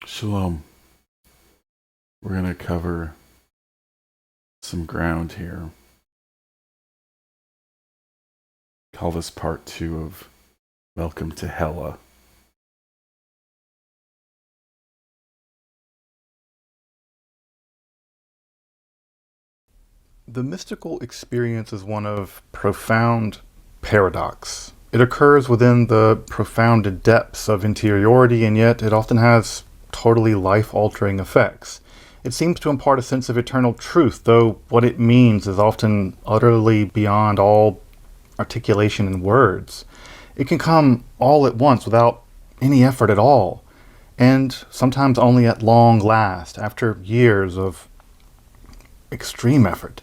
Shalom. We're going to cover some ground here. Call this part 2 of Welcome to Hella. The mystical experience is one of profound paradox. It occurs within the profound depths of interiority, and yet it often has totally life-altering effects. It seems to impart a sense of eternal truth, though what it means is often utterly beyond all articulation in words. It can come all at once without any effort at all, and sometimes only at long last, after years of extreme effort.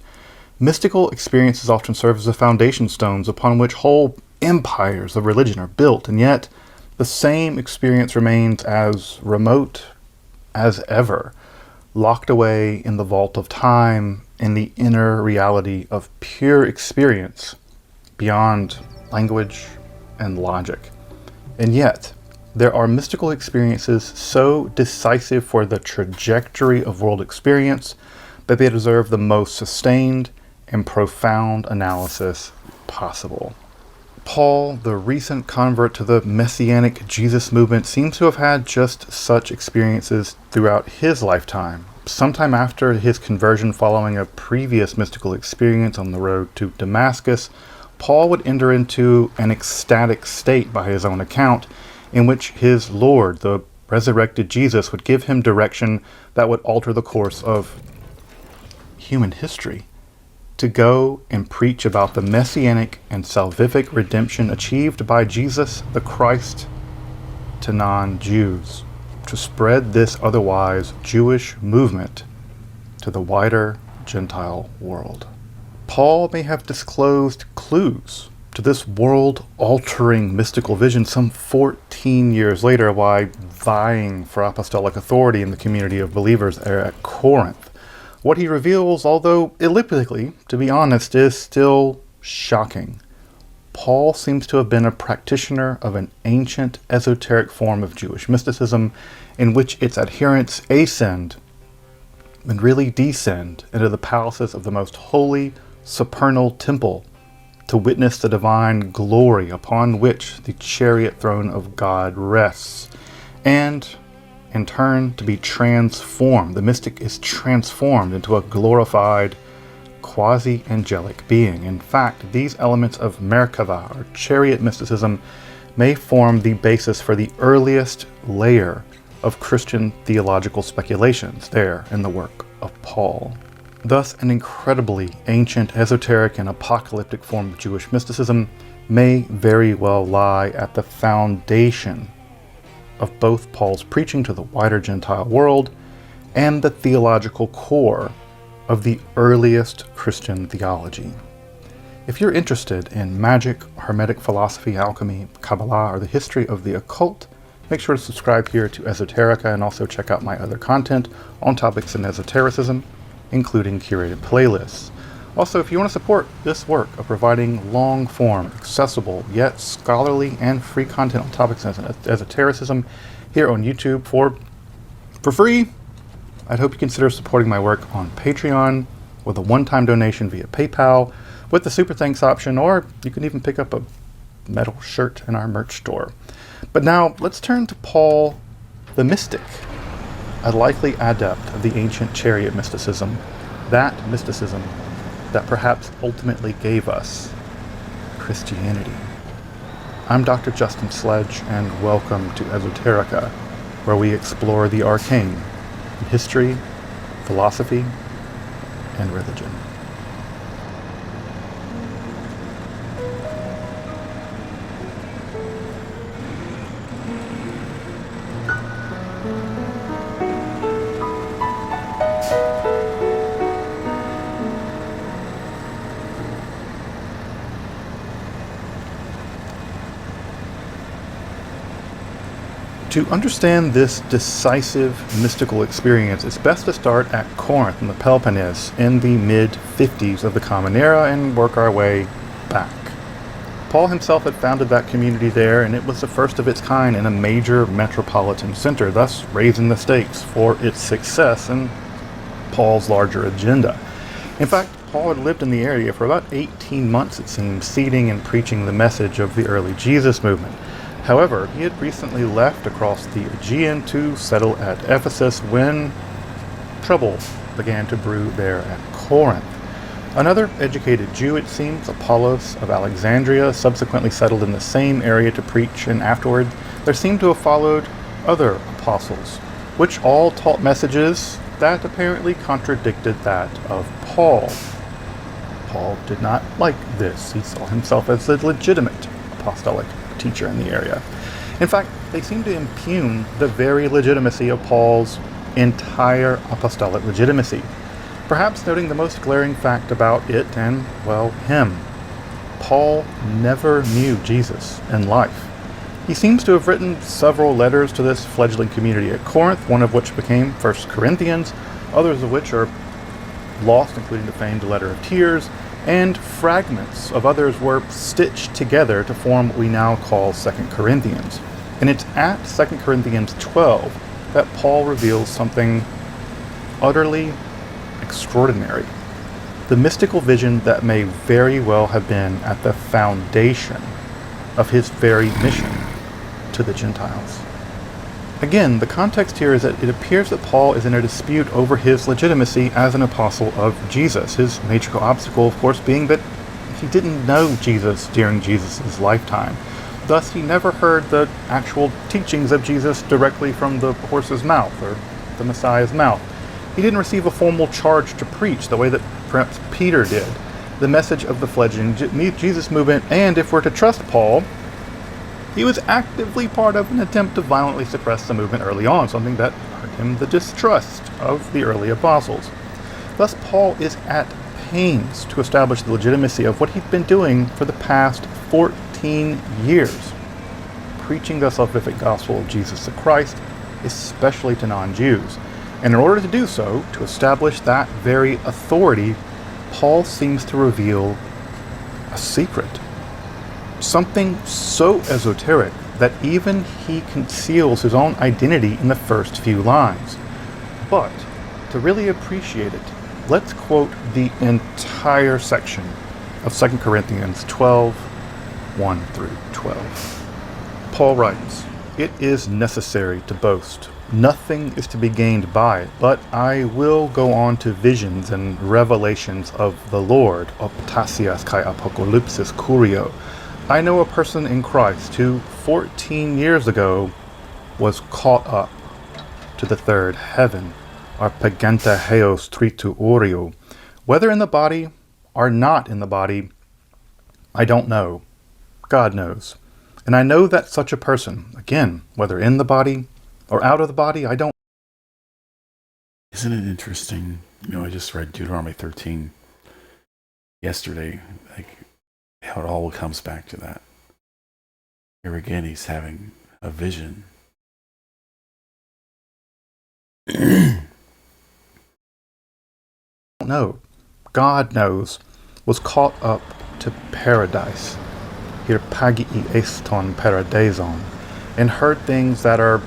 Mystical experiences often serve as the foundation stones upon which whole empires of religion are built, and yet the same experience remains as remote as ever, locked away in the vault of time, in the inner reality of pure experience beyond language and logic. And yet, there are mystical experiences so decisive for the trajectory of world experience that they deserve the most sustained and profound analysis possible. Paul, the recent convert to the Messianic Jesus movement, seems to have had just such experiences throughout his lifetime. Sometime after his conversion, following a previous mystical experience on the road to Damascus, Paul would enter into an ecstatic state by his own account, in which his Lord, the resurrected Jesus, would give him direction that would alter the course of human history, to go and preach about the messianic and salvific redemption achieved by Jesus the Christ to non-Jews, to spread this otherwise Jewish movement to the wider Gentile world. Paul may have disclosed clues to this world-altering mystical vision some 14 years later while vying for apostolic authority in the community of believers there at Corinth. What he reveals, although elliptically, to be honest, is still shocking. Paul seems to have been a practitioner of an ancient esoteric form of Jewish mysticism in which its adherents ascend and really descend into the palaces of the most holy supernal temple to witness the divine glory upon which the chariot throne of God rests, and in turn to be transformed. The mystic is transformed into a glorified quasi-angelic being. In fact, these elements of Merkava, or chariot mysticism, may form the basis for the earliest layer of Christian theological speculations there in the work of Paul. Thus, an incredibly ancient, esoteric, and apocalyptic form of Jewish mysticism may very well lie at the foundation of both Paul's preaching to the wider Gentile world and the theological core of the earliest Christian theology. If you're interested in magic, hermetic philosophy, alchemy, Kabbalah, or the history of the occult, make sure to subscribe here to Esoterica and also check out my other content on topics in esotericism, including curated playlists. Also, if you want to support this work of providing long-form, accessible, yet scholarly and free content on topics in esotericism here on YouTube for free, I'd hope you consider supporting my work on Patreon with a one-time donation via PayPal, with the Super Thanks option, or you can even pick up a metal shirt in our merch store. But now, let's turn to Paul the Mystic, a likely adept of the ancient chariot mysticism, that mysticism that perhaps ultimately gave us Christianity. I'm Dr. Justin Sledge, and welcome to Esoterica, where we explore the arcane in history, philosophy, and religion. To understand this decisive mystical experience, it's best to start at Corinth in the Peloponnese in the mid-50s of the Common Era and work our way back. Paul himself had founded that community there, and it was the first of its kind in a major metropolitan center, thus raising the stakes for its success and Paul's larger agenda. In fact, Paul had lived in the area for about 18 months, it seems, seeding and preaching the message of the early Jesus movement. However, he had recently left across the Aegean to settle at Ephesus when trouble began to brew there at Corinth. Another educated Jew, it seems, Apollos of Alexandria, subsequently settled in the same area to preach, and afterward there seemed to have followed other apostles, which all taught messages that apparently contradicted that of Paul. Paul did not like this. He saw himself as the legitimate apostolic teacher in the area. In fact, they seemed to impugn the very legitimacy of Paul's entire apostolic legitimacy, perhaps noting the most glaring fact about it and, well, him. Paul never knew Jesus in life. He seems to have written several letters to this fledgling community at Corinth, one of which became 1 Corinthians, others of which are lost, including the famed Letter of Tears, and fragments of others were stitched together to form what we now call 2 Corinthians. And it's at 2 Corinthians 12 that Paul reveals something utterly extraordinary. The mystical vision that may very well have been at the foundation of his very mission to the Gentiles. Again, the context here is that it appears that Paul is in a dispute over his legitimacy as an apostle of Jesus. His major obstacle, of course, being that he didn't know Jesus during Jesus' lifetime. Thus, he never heard the actual teachings of Jesus directly from the horse's mouth or the Messiah's mouth. He didn't receive a formal charge to preach the way that perhaps Peter did, the message of the fledgling Jesus movement, and if we're to trust Paul, he was actively part of an attempt to violently suppress the movement early on, something that earned him the distrust of the early apostles. Thus, Paul is at pains to establish the legitimacy of what he'd been doing for the past 14 years, preaching the salvific gospel of Jesus the Christ, especially to non-Jews. And in order to do so, to establish that very authority, Paul seems to reveal a secret. Something so esoteric that even he conceals his own identity in the first few lines. But to really appreciate it, let's quote the entire section of 2 Corinthians 12, 1 through 12. Paul writes, "It is necessary to boast. Nothing is to be gained by it, but I will go on to visions and revelations of the Lord, optasias kai apocalypsis curio. I know a person in Christ who 14 years ago was caught up to the third heaven, arpegenta heos tritu orio. Whether in the body or not in the body, I don't know. God knows. And I know that such a person, again, whether in the body or out of the body, I don't." Isn't it interesting? I just read Deuteronomy 13 yesterday, how it all comes back to that. Here again, he's having a vision. No, God knows, was caught up to paradise, here pagii eston paradison, and heard things that are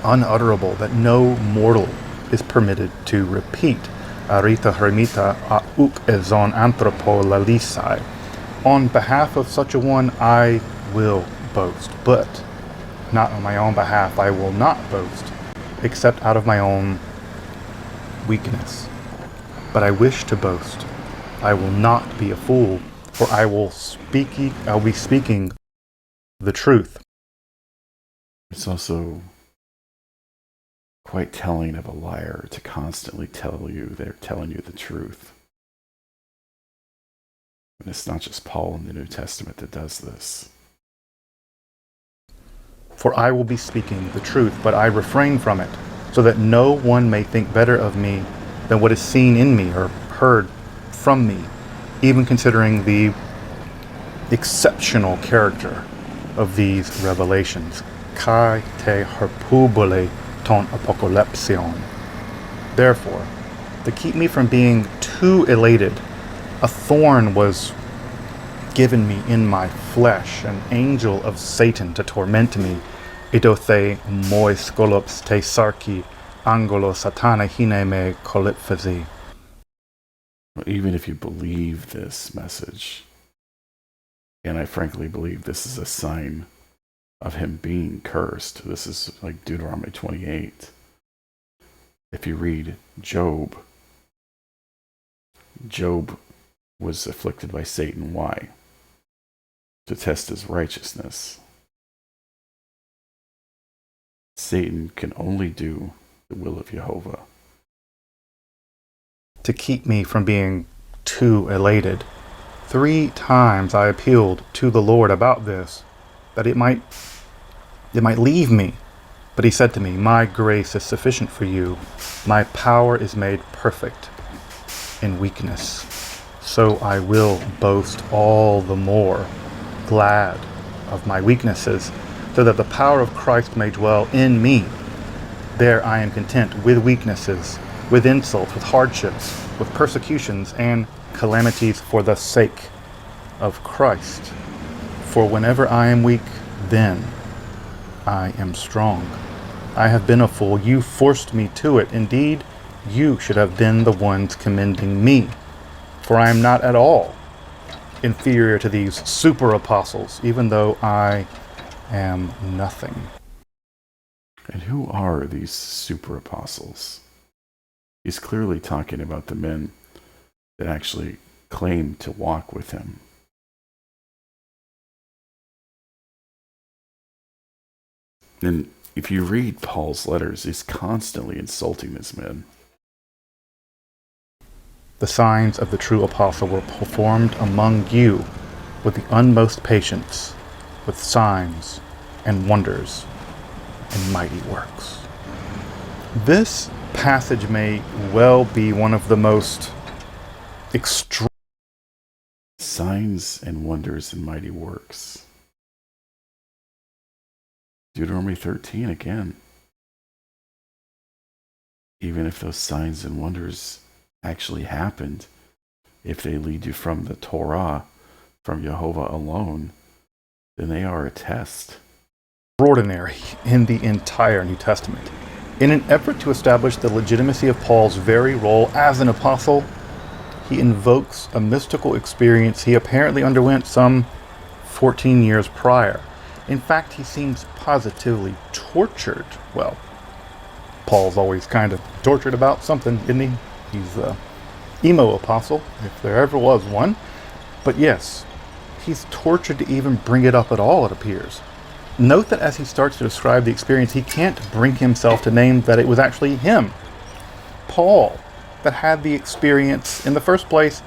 unutterable, that no mortal is permitted to repeat. Arita hermita auk ezon anthropo lalisai. On behalf of such a one, I will boast, but not on my own behalf. I will not boast, except out of my own weakness. But I wish to boast. I will not be a fool, for I'll be speaking the truth. It's also quite telling of a liar to constantly tell you they're telling you the truth. And it's not just Paul in the New Testament that does this. For I will be speaking the truth, but I refrain from it, so that no one may think better of me than what is seen in me or heard from me, even considering the exceptional character of these revelations. Kai te herpubole ton apocalypsion. Therefore, to keep me from being too elated, a thorn was given me in my flesh an angel of Satan to torment me. Idothe moi skolops te sarki angolo satana hine me koliphazi. Even if you believe this message, and I frankly believe this is a sign of him being cursed. This is like Deuteronomy 28. If you read Job, Job was afflicted by Satan. Why? To test his righteousness. Satan can only do the will of Jehovah. To keep me from being too elated. 3 times I appealed to the Lord about this, that it might leave me. But he said to me, my grace is sufficient for you. My power is made perfect in weakness. So I will boast all the more, glad of my weaknesses, so that the power of Christ may dwell in me. There I am content with weaknesses, with insults, with hardships, with persecutions and calamities for the sake of Christ. For whenever I am weak, then I am strong. I have been a fool. You forced me to it. Indeed, you should have been the ones commending me. For I am not at all inferior to these super apostles, even though I am nothing. And who are these super apostles? He's clearly talking about the men that actually claim to walk with him. And if you read Paul's letters, he's constantly insulting these men. The signs of the true apostle were performed among you with the utmost patience, with signs and wonders and mighty works. This passage may well be one of the most extreme signs and wonders and mighty works. Deuteronomy 13 again. Even if those signs and wonders actually happened, if they lead you from the Torah, from Jehovah alone, then they are a test. Extraordinary in the entire New Testament. In an effort to establish the legitimacy of Paul's very role as an apostle, he invokes a mystical experience he apparently underwent some 14 years prior. In fact, he seems positively tortured. Well, Paul's always kind of tortured about something, isn't he? He's the emo apostle, if there ever was one. But yes, he's tortured to even bring it up at all, it appears. Note that as he starts to describe the experience, he can't bring himself to name that it was actually him, Paul, that had the experience in the first place.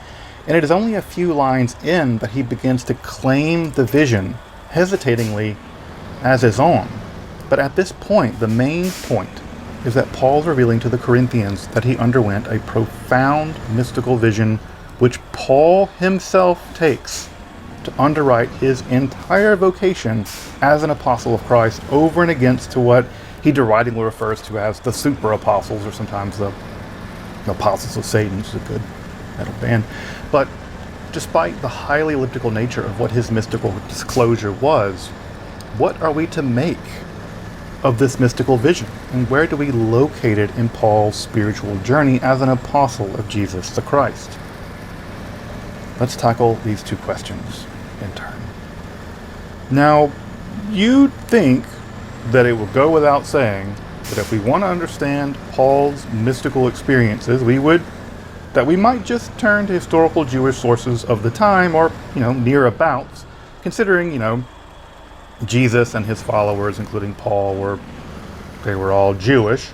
And it is only a few lines in that he begins to claim the vision, hesitatingly, as his own. But at this point, the main point is that Paul's revealing to the Corinthians that he underwent a profound mystical vision, which Paul himself takes to underwrite his entire vocation as an apostle of Christ, over and against to what he deridingly refers to as the super apostles, or sometimes the apostles of Satan, which is a good metal band. But despite the highly elliptical nature of what his mystical disclosure was, what are we to make of this mystical vision? And where do we locate it in Paul's spiritual journey as an apostle of Jesus the Christ? Let's tackle these two questions in turn. Now, you'd think that it would go without saying that if we want to understand Paul's mystical experiences, we might just turn to historical Jewish sources of the time, or, near abouts, considering, Jesus and his followers, including Paul, they were all Jewish,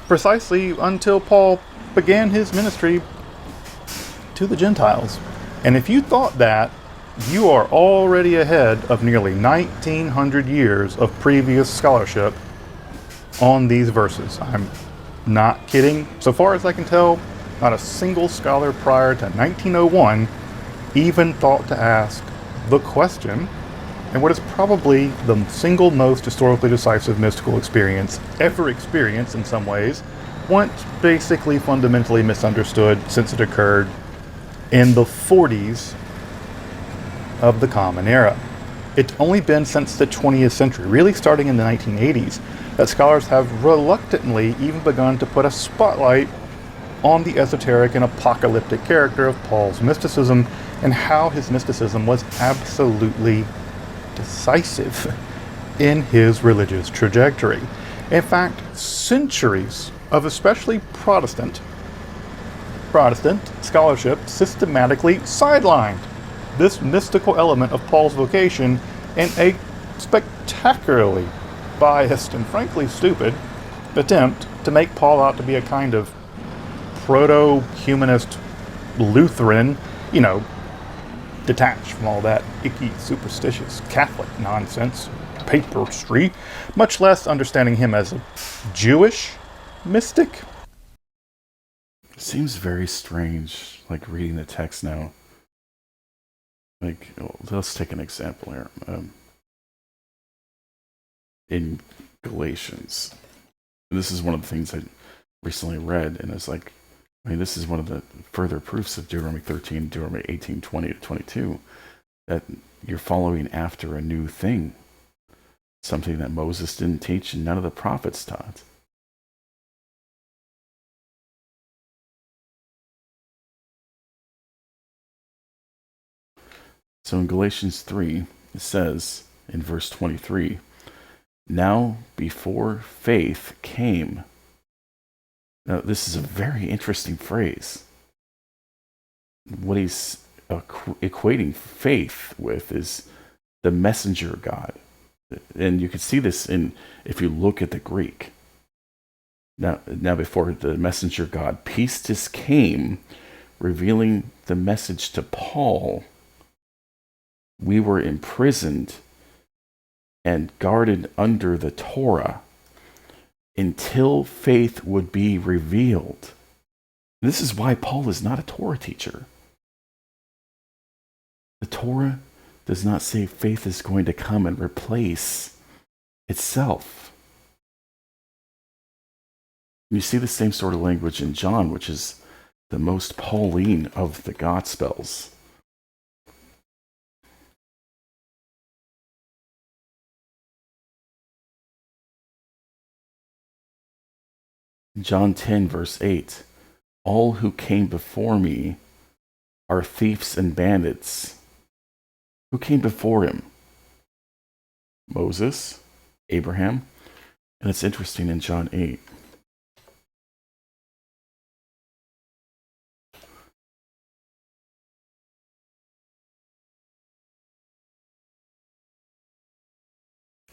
precisely until Paul began his ministry to the Gentiles. And if you thought that, you are already ahead of nearly 1900 years of previous scholarship on these verses. I'm not kidding. So far as I can tell, not a single scholar prior to 1901 even thought to ask the question, and what is probably the single most historically decisive mystical experience ever experienced in some ways, once basically fundamentally misunderstood since it occurred in the 40s of the Common Era. It's only been since the 20th century, really starting in the 1980s, that scholars have reluctantly even begun to put a spotlight on the esoteric and apocalyptic character of Paul's mysticism and how his mysticism was absolutely decisive in his religious trajectory. In fact, centuries of especially Protestant scholarship systematically sidelined this mystical element of Paul's vocation in a spectacularly biased and frankly stupid attempt to make Paul out to be a kind of proto-humanist Lutheran, detached from all that icky, superstitious Catholic nonsense, papistry, much less understanding him as a Jewish mystic. It seems very strange, like reading the text now. Let's take an example here. In Galatians, this is one of the things I recently read, and it's like, this is one of the further proofs of Deuteronomy 13, Deuteronomy 18, 20 to 22, that you're following after a new thing, something that Moses didn't teach and none of the prophets taught. So in Galatians 3, it says in verse 23, now before faith came. Now, this is a very interesting phrase. What he's equating faith with is the messenger of God. And you can see this if you look at the Greek. Now before the messenger of God, pistis came, revealing the message to Paul. We were imprisoned and guarded under the Torah until faith would be revealed. This is why Paul is not a Torah teacher. The Torah does not say faith is going to come and replace itself. You see the same sort of language in John, which is the most Pauline of the Gospels. John 10, verse 8, all who came before me are thieves and bandits. Who came before him? Moses, Abraham, and it's interesting in John 8.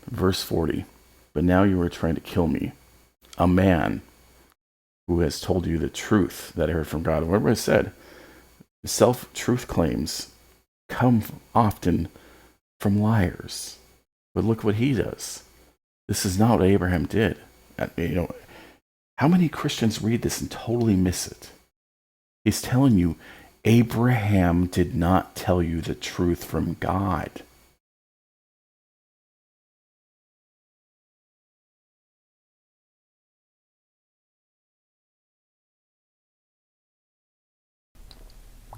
Verse 40, but now you are trying to kill me, a man who has told you the truth that I heard from God. Remember I said, self-truth claims come often from liars. But look what he does. This is not what Abraham did. How many Christians read this and totally miss it? He's telling you, Abraham did not tell you the truth from God.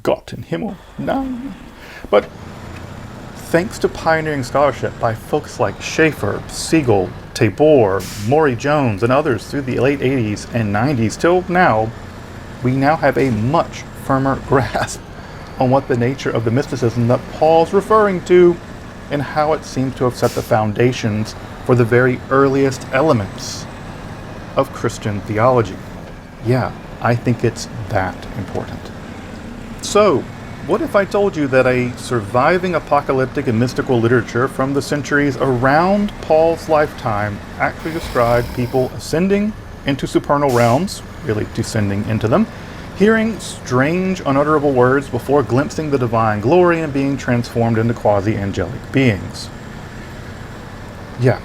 Gott in Himmel, nein. But thanks to pioneering scholarship by folks like Schaeffer, Siegel, Tabor, Maury Jones, and others through the late 80s and 90s till now, we now have a much firmer grasp on what the nature of the mysticism that Paul's referring to and how it seems to have set the foundations for the very earliest elements of Christian theology. Yeah, I think it's that important. So, what if I told you that a surviving apocalyptic and mystical literature from the centuries around Paul's lifetime actually described people ascending into supernal realms, really descending into them, hearing strange, unutterable words before glimpsing the divine glory and being transformed into quasi-angelic beings? Yeah,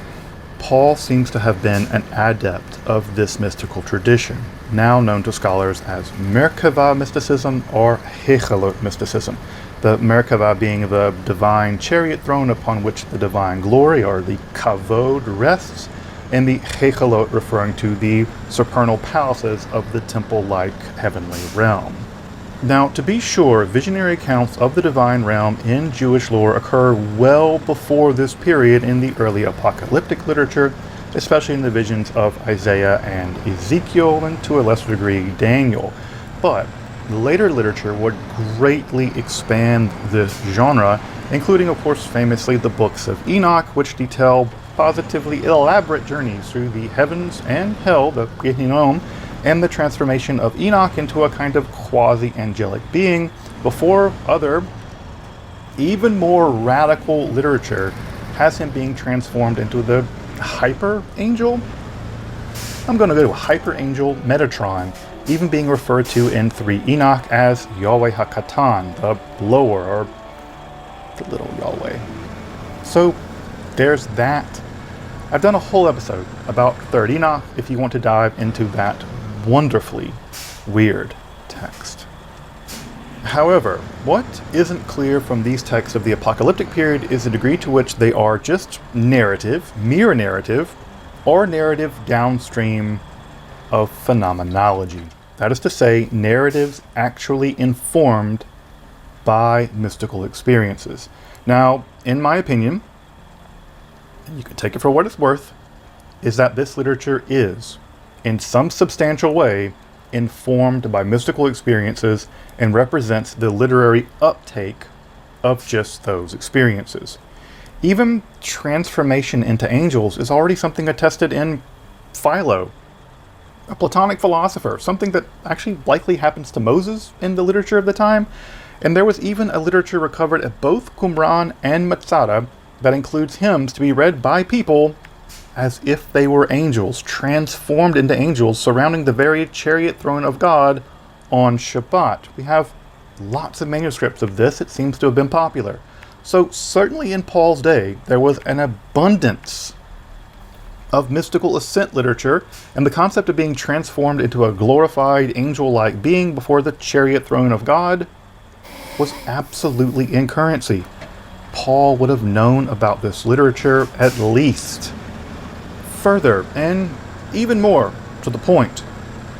Paul seems to have been an adept of this mystical tradition, now known to scholars as Merkava mysticism or Hechelot mysticism. The Merkava being the divine chariot throne upon which the divine glory, or the kavod, rests, and the Hechelot referring to the supernal palaces of the temple-like heavenly realm. Now, to be sure, visionary accounts of the divine realm in Jewish lore occur well before this period in the early apocalyptic literature, especially in the visions of Isaiah and Ezekiel, and to a lesser degree, Daniel. But later literature would greatly expand this genre, including, of course, famously the books of Enoch, which detail positively elaborate journeys through the heavens and hell, the Gehinnom, and the transformation of Enoch into a kind of quasi-angelic being before other, even more radical literature has him being transformed into the hyper-angel. I'm going to go to hyper-angel Metatron, even being referred to in 3 Enoch as Yahweh HaKatan, the lower, or the little Yahweh. So there's that. I've done a whole episode about 3rd Enoch if you want to dive into that wonderfully weird text. However, what isn't clear from these texts of the apocalyptic period is the degree to which they are just narrative, mere narrative, or narrative downstream of phenomenology. That is to say, narratives actually informed by mystical experiences. Now, in my opinion, and you can take it for what it's worth, is that this literature is, in some substantial way, informed by mystical experiences and represents the literary uptake of just those experiences. Even transformation into angels is already something attested in Philo, a Platonic philosopher, something that actually likely happens to Moses in the literature of the time. And there was even a literature recovered at both Qumran and Matsara that includes hymns to be read by people as if they were angels, transformed into angels, surrounding the very chariot throne of God on Shabbat. We have lots of manuscripts of this. It seems to have been popular. So certainly in Paul's day, there was an abundance of mystical ascent literature, and the concept of being transformed into a glorified angel-like being before the chariot throne of God was absolutely in currency. Paul would have known about this literature at least. Further, and even more to the point,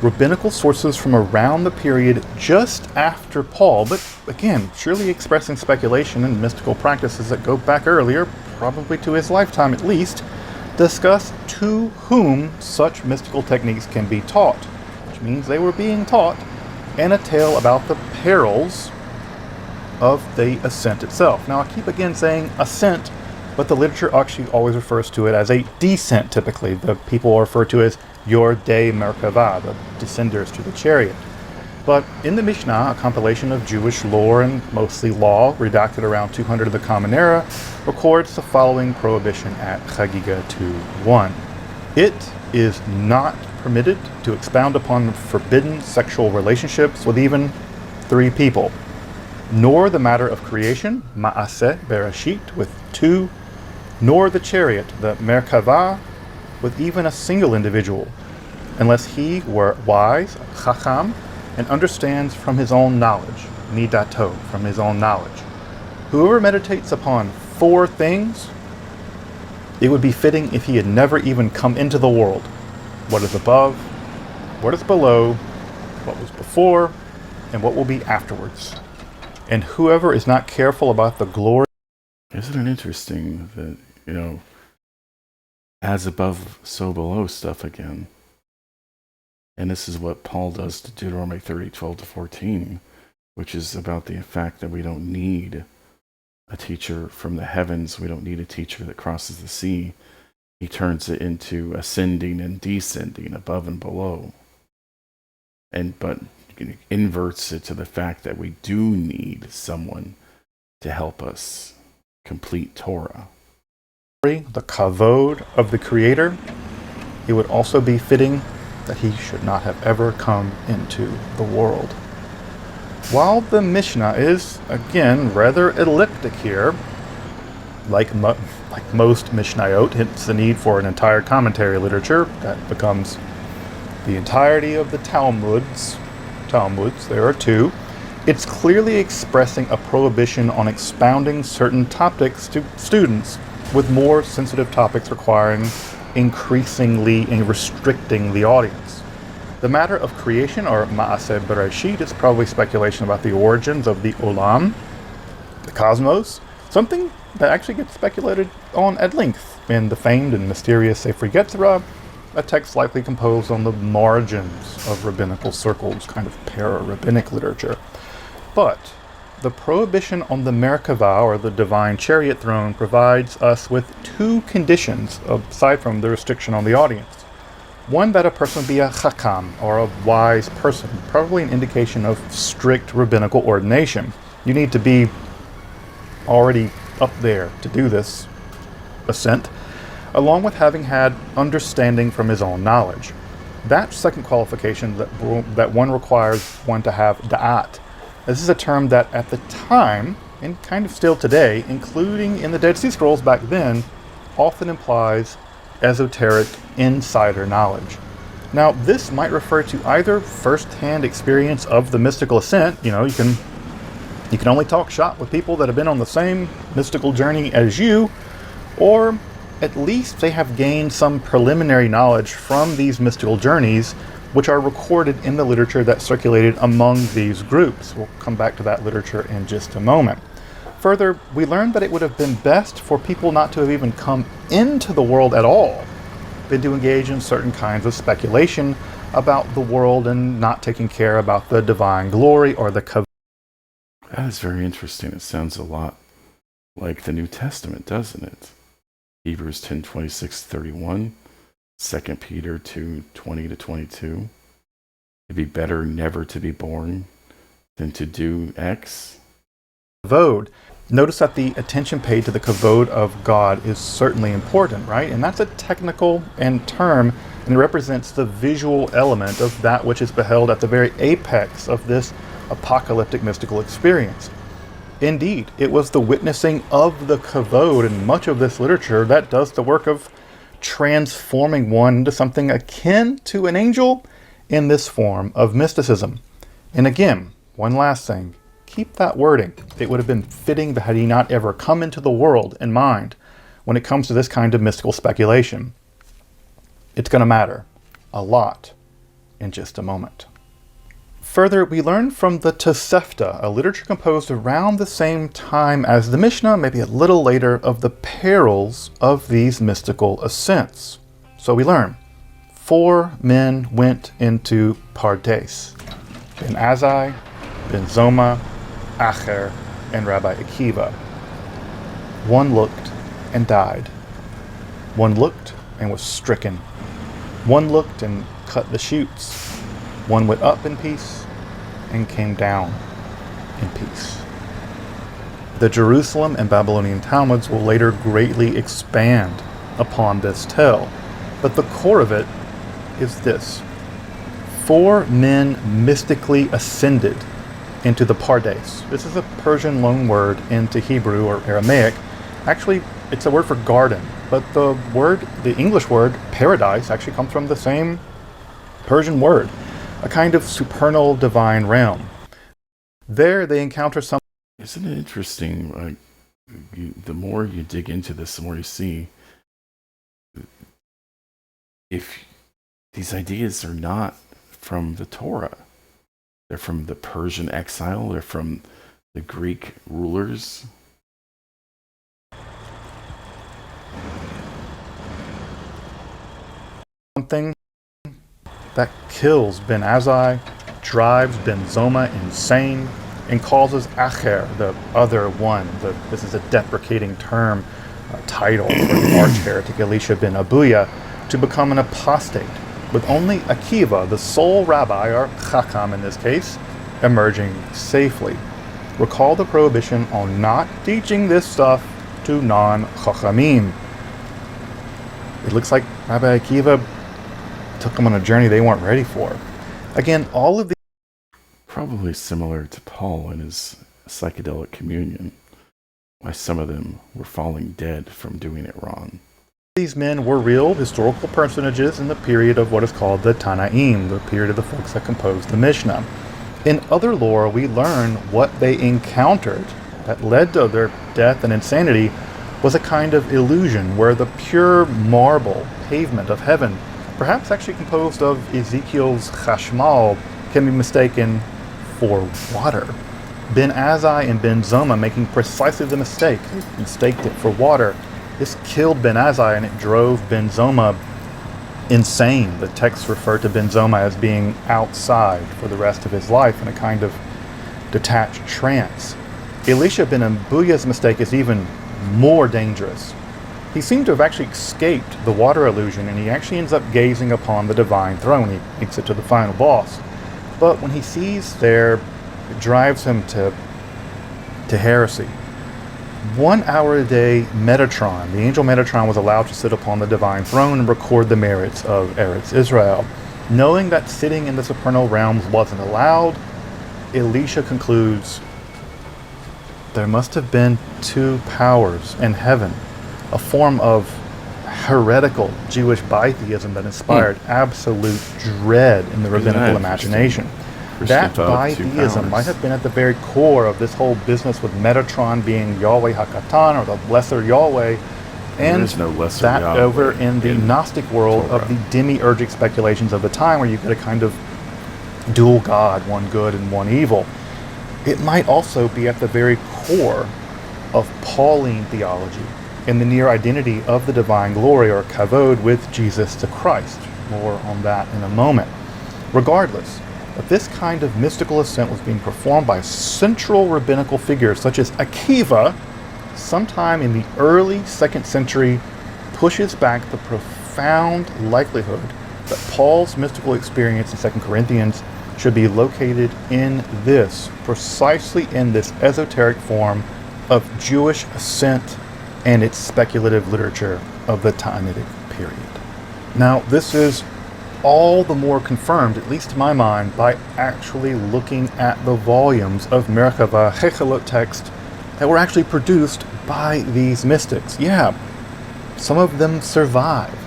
rabbinical sources from around the period just after Paul, but again, surely expressing speculation and mystical practices that go back earlier, probably to his lifetime at least, discuss to whom such mystical techniques can be taught, which means they were being taught, and a tale about the perils of the ascent itself. Now, I keep again saying ascent, but the literature actually always refers to it as a descent, typically. The people are referred to as Yordei Merkava, the descenders to the chariot. But in the Mishnah, a compilation of Jewish lore and mostly law, redacted around 200 of the Common Era, records the following prohibition at Chagiga 2:1. It is not permitted to expound upon forbidden sexual relationships with even 3 people, nor the matter of creation, Ma'aseh Bereshit, with 2, nor the chariot, the Merkava, with even a single individual, unless he were wise, Chacham, and understands from his own knowledge, Midato, from his own knowledge. Whoever meditates upon 4 things, it would be fitting if he had never even come into the world. What is above, what is below, what was before, and what will be afterwards. And whoever is not careful about the glory. Isn't it interesting that, as above, so below stuff again? And this is what Paul does to Deuteronomy 30:12-14, which is about the fact that we don't need a teacher from the heavens. We don't need a teacher that crosses the sea. He turns it into ascending and descending, above and below. But inverts it to the fact that we do need someone to help us complete Torah. The kavod of the Creator, it would also be fitting that he should not have ever come into the world. While the Mishnah is, again, rather elliptic here, like most Mishnayot, it's the need for an entire commentary literature that becomes the entirety of the Talmuds, there are 2, it's clearly expressing a prohibition on expounding certain topics to students, with more sensitive topics requiring increasingly and restricting the audience. The matter of creation, or Ma'aseh Bereshit, is probably speculation about the origins of the Olam, the cosmos, something that actually gets speculated on at length in the famed and mysterious Sefer Yetzirah, a text likely composed on the margins of rabbinical circles, kind of para-rabbinic literature. But the prohibition on the Merkavah, or the divine chariot throne, provides us with two conditions, aside from the restriction on the audience. One, that a person be a chakam, or a wise person, probably an indication of strict rabbinical ordination. You need to be already up there to do this ascent, along with having had understanding from his own knowledge. That second qualification that one requires one to have da'at. This is a term that at the time, and kind of still today, including in the Dead Sea Scrolls back then, often implies esoteric insider knowledge. Now, this might refer to either first-hand experience of the mystical ascent. You can only talk shop with people that have been on the same mystical journey as you, or at least they have gained some preliminary knowledge from these mystical journeys, which are recorded in the literature that circulated among these groups. We'll come back to that literature in just a moment. Further, we learned that it would have been best for people not to have even come into the world at all, than to engage in certain kinds of speculation about the world and not taking care about the divine glory or the kavod. That is very interesting. It sounds a lot like the New Testament, doesn't it? Hebrews 10:26-31, 2 Peter 2:20-22. It'd be better never to be born than to do X. Kavod. Notice that the attention paid to the kavod of God is certainly important, right? And that's a technical term, and it represents the visual element of that which is beheld at the very apex of this apocalyptic mystical experience. Indeed, it was the witnessing of the kavod in much of this literature that does the work of transforming one into something akin to an angel in this form of mysticism. And again, one last thing. Keep that wording. It would have been fitting that had he not ever come into the world in mind when it comes to this kind of mystical speculation. It's going to matter a lot in just a moment. Further, we learn from the Tosefta, a literature composed around the same time as the Mishnah, maybe a little later, of the perils of these mystical ascents. So we learn 4 men went into Pardes: Ben Azai, Ben Zoma, Acher, and Rabbi Akiva. One looked and died. One looked and was stricken. One looked and cut the shoots. One went up in peace and came down in peace. The Jerusalem and Babylonian Talmuds will later greatly expand upon this tale, but the core of it is this. 4 men mystically ascended into the Pardes. This is a Persian loan word into Hebrew or Aramaic. Actually, it's a word for garden, but the English word paradise actually comes from the same Persian word, a kind of supernal divine realm. There they encounter some. Isn't it interesting? The more you dig into this, the more you see if these ideas are not from the Torah. They're from the Persian exile. They're from the Greek rulers. Something that kills Ben Azai, drives Ben Zoma insane, and causes Acher, the other one, this is a deprecating term, title for the arch-heretic Elisha ben Abuya, to become an apostate, with only Akiva, the sole rabbi, or Chakam in this case, emerging safely. Recall the prohibition on not teaching this stuff to non-Chachamim. It looks like Rabbi Akiva took them on a journey they weren't ready for. Again, all of these... Probably similar to Paul and his psychedelic communion, why some of them were falling dead from doing it wrong. These men were real historical personages in the period of what is called the Tanaim, the period of the folks that composed the Mishnah. In other lore, we learn what they encountered that led to their death and insanity was a kind of illusion where the pure marble pavement of heaven perhaps actually composed of Ezekiel's chashmal, can be mistaken for water. Ben Azai and Ben Zoma making precisely the mistake. They mistaked it for water. This killed Ben Azai and it drove Ben Zoma insane. The texts refer to Ben Zoma as being outside for the rest of his life in a kind of detached trance. Elisha ben Ambuya's mistake is even more dangerous. He seemed to have actually escaped the water illusion, and he actually ends up gazing upon the divine throne. He makes it to the final boss. But when he sees there, it drives him to heresy. 1 hour a day, Metatron, the angel Metatron, was allowed to sit upon the divine throne and record the merits of Eretz Israel. Knowing that sitting in the supernal realms wasn't allowed, Elisha concludes there must have been two powers in heaven, a form of heretical Jewish bitheism that inspired absolute dread in the rabbinical imagination. That bitheism might have been at the very core of this whole business with Metatron being Yahweh Hakatan, or the lesser Yahweh, and there is no lesser that Yahweh over in the Gnostic world Torah. of the demiurgic speculations of the time, where you get a kind of dual god, one good and one evil. It might also be at the very core of Pauline theology in the near identity of the divine glory, or kavod, with Jesus the Christ. More on that in a moment. Regardless, that this kind of mystical ascent was being performed by central rabbinical figures such as Akiva, sometime in the early 2nd century, pushes back the profound likelihood that Paul's mystical experience in 2 Corinthians should be located precisely in this esoteric form of Jewish ascent and its speculative literature of the Talmudic period. Now, this is all the more confirmed, at least to my mind, by actually looking at the volumes of Merkava Hechelot text that were actually produced by these mystics. Yeah, some of them survive,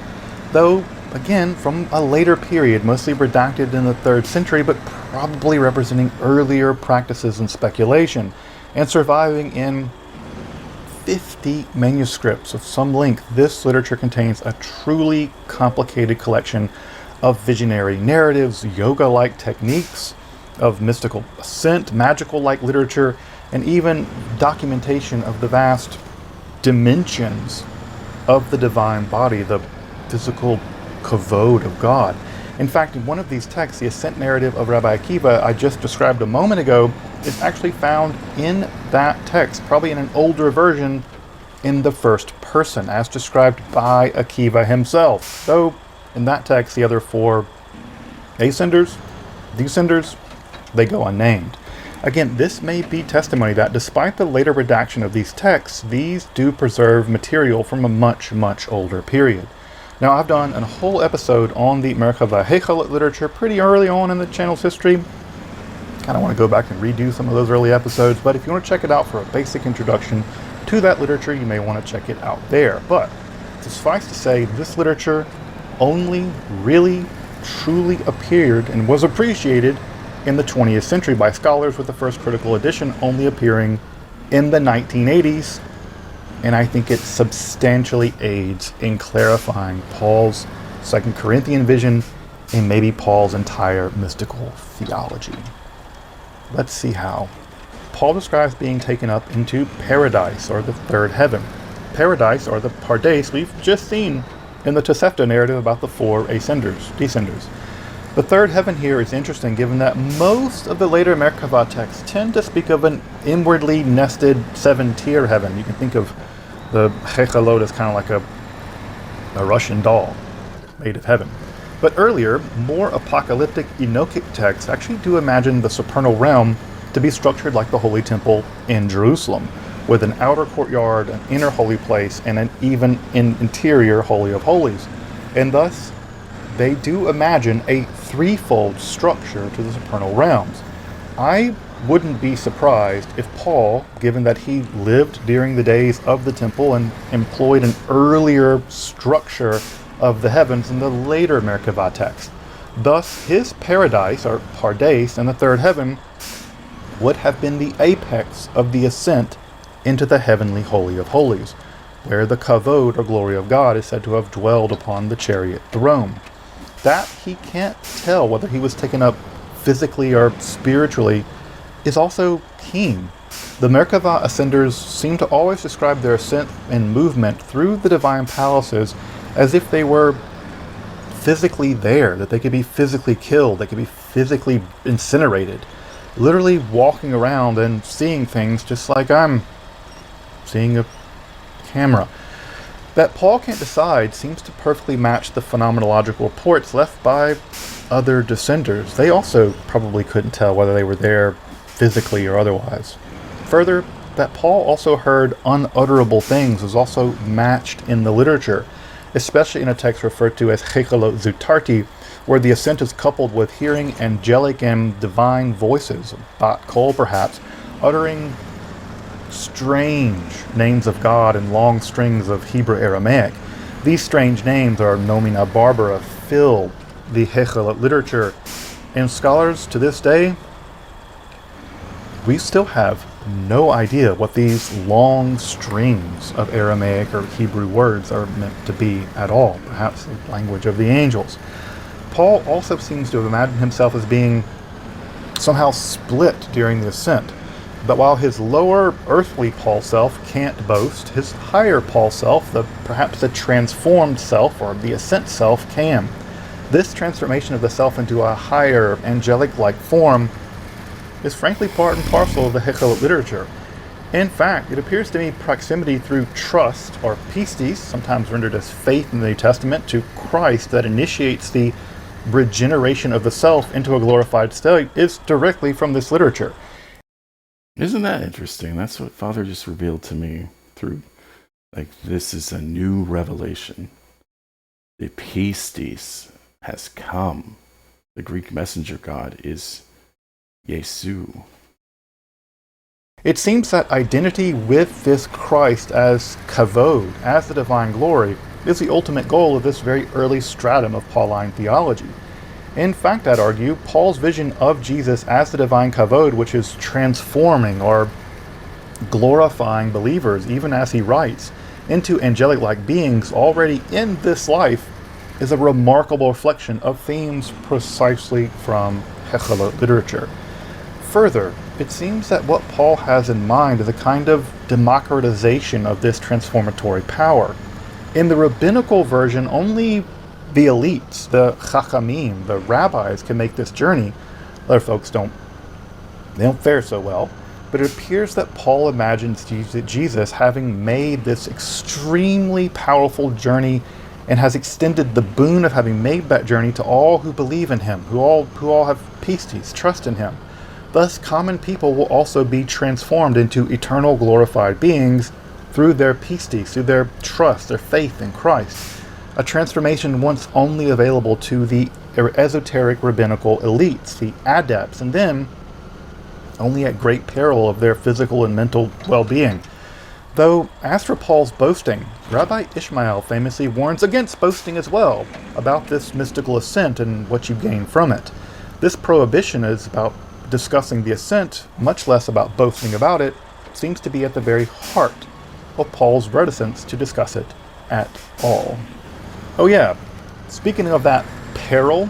though, again, from a later period, mostly redacted in the 3rd century, but probably representing earlier practices and speculation, and surviving in 50 manuscripts of some length. This literature contains a truly complicated collection of visionary narratives, yoga-like techniques, of mystical ascent, magical-like literature, and even documentation of the vast dimensions of the divine body, the physical kavod of God. In fact, in one of these texts, the ascent narrative of Rabbi Akiva I just described a moment ago is actually found in that text, probably in an older version in the first person, as described by Akiva himself. Though in that text, the other 4 ascenders, descenders, they go unnamed. Again, this may be testimony that despite the later redaction of these texts, these do preserve material from a much, much older period. Now, I've done a whole episode on the Merkava Hechelot literature pretty early on in the channel's history. Kind of want to go back and redo some of those early episodes, but if you want to check it out for a basic introduction to that literature, you may want to check it out there. But suffice to say, this literature only really truly appeared and was appreciated in the 20th century by scholars, with the first critical edition only appearing in the 1980s, and I think it substantially aids in clarifying Paul's 2 Corinthian vision and maybe Paul's entire mystical theology. Let's see how. Paul describes being taken up into paradise, or the 3rd heaven. Paradise, or the Pardes, we've just seen in the Tosefta narrative about the 4 descenders. The 3rd heaven here is interesting, given that most of the later Merkava texts tend to speak of an inwardly nested 7-tier heaven. You can think of the Hechelot as kind of like a Russian doll made of heaven. But earlier, more apocalyptic Enochic texts actually do imagine the supernal realm to be structured like the Holy Temple in Jerusalem, with an outer courtyard, an inner holy place, and an even interior Holy of Holies. And thus, they do imagine a threefold structure to the supernal realms. I wouldn't be surprised if Paul, given that he lived during the days of the temple and employed an earlier structure of the heavens in the later Merkava text, thus his paradise, or Pardes, in the 3rd heaven, would have been the apex of the ascent into the heavenly Holy of Holies, where the kavod, or glory of God, is said to have dwelled upon the chariot throne. that he can't tell whether he was taken up physically or spiritually is also keen. The Merkava ascenders seem to always describe their ascent and movement through the divine palaces as if they were physically there, that they could be physically killed, they could be physically incinerated, literally walking around and seeing things just like I'm seeing a camera. That Paul can't decide seems to perfectly match the phenomenological reports left by other descenders. They also probably couldn't tell whether they were there physically or otherwise. Further, that Paul also heard unutterable things is also matched in the literature, especially in a text referred to as Hechelot Zutarti, where the ascent is coupled with hearing angelic and divine voices, Bat Kol perhaps, uttering strange names of God in long strings of Hebrew Aramaic. These strange names are nomina barbara, fill the Hechelot literature, and scholars to this day, we still have no idea what these long strings of Aramaic or Hebrew words are meant to be at all, perhaps the language of the angels. Paul also seems to have imagined himself as being somehow split during the ascent, but while his lower earthly Paul self can't boast, his higher Paul self, perhaps the transformed self or the ascent self, can. This transformation of the self into a higher angelic-like form is frankly part and parcel of the Hechelot literature. In fact, it appears to me proximity through trust, or pistis, sometimes rendered as faith in the New Testament, to Christ that initiates the regeneration of the self into a glorified state is directly from this literature. Isn't that interesting? That's what Father just revealed to me through, this is a new revelation. The pistis has come. The Greek messenger God is Yesu. It seems that identity with this Christ as kavod, as the divine glory, is the ultimate goal of this very early stratum of Pauline theology. In fact, I'd argue, Paul's vision of Jesus as the divine kavod, which is transforming or glorifying believers, even as he writes, into angelic-like beings already in this life, is a remarkable reflection of themes precisely from Hechelot literature. Further, it seems that what Paul has in mind is a kind of democratization of this transformatory power. In the rabbinical version, only the elites, the chachamim, the rabbis, can make this journey. Other folks don't fare so well. But it appears that Paul imagines Jesus having made this extremely powerful journey and has extended the boon of having made that journey to all who believe in him, who all have pistis, trust in him. Thus, common people will also be transformed into eternal glorified beings through their pistis, through their trust, their faith in Christ. A transformation once only available to the esoteric rabbinical elites, the adepts, and then only at great peril of their physical and mental well-being. Though, as for Paul's boasting, Rabbi Ishmael famously warns against boasting as well, about this mystical ascent and what you gain from it. This prohibition is about discussing the ascent, much less about boasting about it, seems to be at the very heart of Paul's reticence to discuss it at all. Oh yeah, speaking of that peril,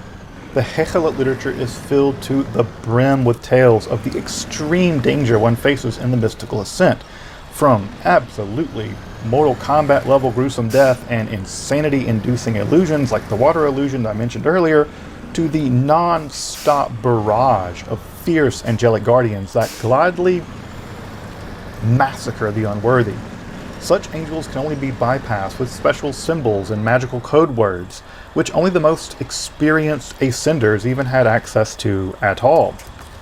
the Hechelot literature is filled to the brim with tales of the extreme danger one faces in the mystical ascent, from absolutely Mortal Kombat level gruesome death and insanity-inducing illusions like the water illusion that I mentioned earlier, to the non-stop barrage of fierce angelic guardians that gladly massacre the unworthy. Such angels can only be bypassed with special symbols and magical code words, which only the most experienced ascenders even had access to at all.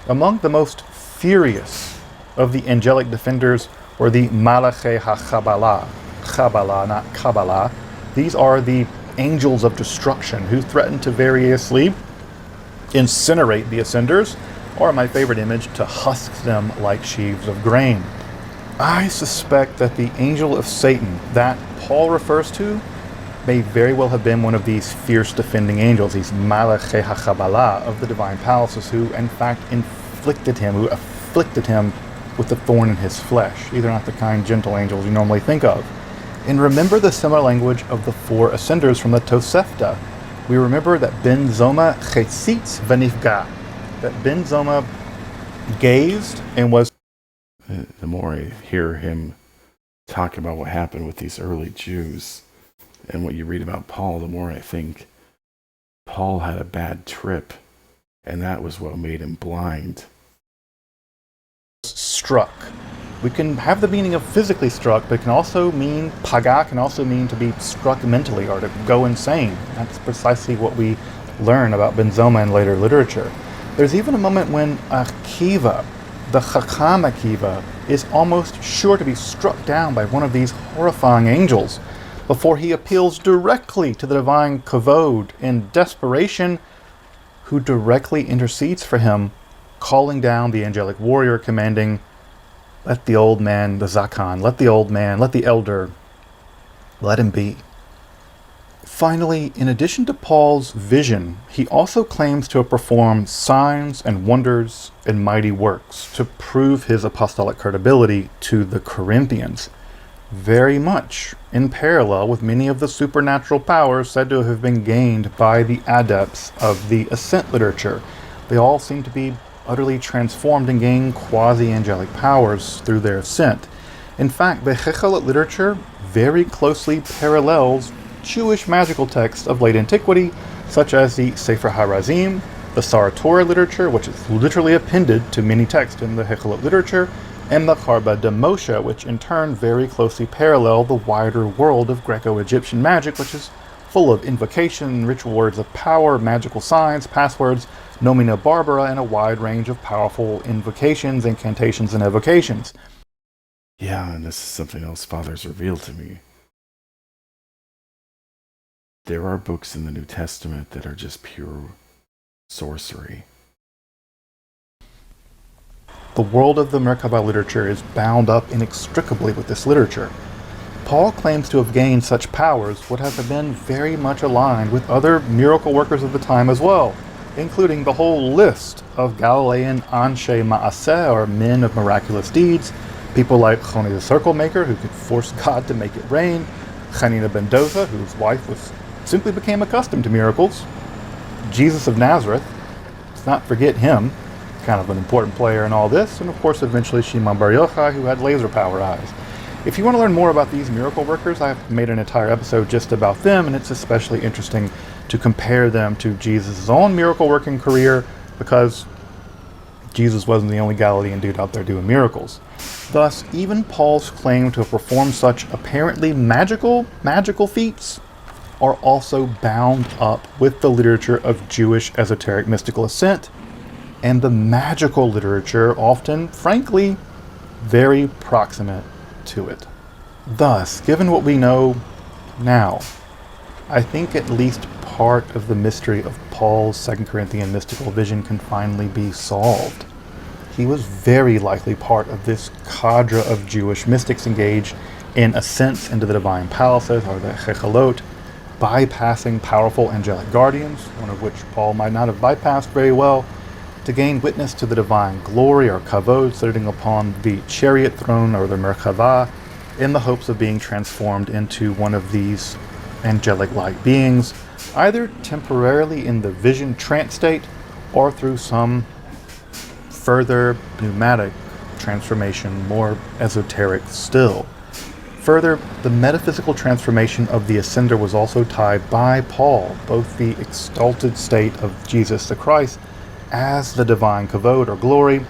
Among the most furious of the angelic defenders were the Malachi HaChabbalah, Kabbalah, not Kabbalah. These are the angels of destruction who threaten to variously incinerate the ascenders, or my favorite image, to husk them like sheaves of grain. I suspect that the angel of Satan that Paul refers to may very well have been one of these fierce defending angels, these Malachi HaChabbalah of the divine palaces, who in fact afflicted him with the thorn in his flesh. These are not the kind gentle angels you normally think of. And remember the similar language of the four ascenders from the Tosefta. we remember that Ben Zoma chetzitz v'nifga, that Ben Zoma gazed and was. The more I hear him talk about what happened with these early Jews and what you read about Paul, the more I think Paul had a bad trip, and that was what made him blind. Struck. We can have the meaning of physically struck, but it can also mean, paga can also mean to be struck mentally or to go insane. That's precisely what we learn about Ben Zoma in later literature. There's even a moment when Akiva, the Chacham Akiva, is almost sure to be struck down by one of these horrifying angels before he appeals directly to the divine Kavod in desperation, who directly intercedes for him, calling down the angelic warrior, commanding, "Let the old man, the Zakan, let the old man, let the elder, let him be." Finally, in addition to Paul's vision, he also claims to have performed signs and wonders and mighty works to prove his apostolic credibility to the Corinthians, very much in parallel with many of the supernatural powers said to have been gained by the adepts of the ascent literature. They all seem to be utterly transformed and gain quasi-angelic powers through their ascent. In fact, the Chechalot literature very closely parallels Jewish magical texts of late antiquity, such as the Sefer HaRazim, the Sar Torah literature, which is literally appended to many texts in the Chechalot literature, and the Charba de Moshe, which in turn very closely parallel the wider world of Greco-Egyptian magic, which is full of invocation, ritual words of power, magical signs, passwords, nomina barbara, and a wide range of powerful invocations, incantations, and evocations. Yeah, and this is something else Father's revealed to me. There are books in the New Testament that are just pure sorcery. The world of the Merkabah literature is bound up inextricably with this literature. Paul claims to have gained such powers would have been very much aligned with other miracle workers of the time as well, including the whole list of Galilean Anshe Ma'aseh, or men of miraculous deeds, people like Choni the circle maker, who could force God to make it rain, Chanina ben Doza, whose wife simply became accustomed to miracles, Jesus of Nazareth, let's not forget him, kind of an important player in all this, and of course eventually Shimon Bar Yochai, who had laser power eyes. If you want to learn more about these miracle workers, I've made an entire episode just about them, and it's especially interesting to compare them to Jesus' own miracle working career, because Jesus wasn't the only Galilean dude out there doing miracles. Thus, even Paul's claim to have performed such apparently magical feats are also bound up with the literature of Jewish esoteric mystical ascent, and the magical literature often, frankly, very proximate to it. Thus, given what we know now, I think at least part of the mystery of Paul's 2 Corinthian mystical vision can finally be solved. He was very likely part of this cadre of Jewish mystics engaged in ascents into the divine palaces, or the Chechalot, bypassing powerful angelic guardians, one of which Paul might not have bypassed very well, to gain witness to the divine glory or kavod sitting upon the chariot throne or the Merkavah, in the hopes of being transformed into one of these angelic-like beings, either temporarily in the vision trance state or through some further pneumatic transformation, more esoteric still. Further, the metaphysical transformation of the ascender was also tied by Paul, both the exalted state of Jesus the Christ as the divine kavod or glory,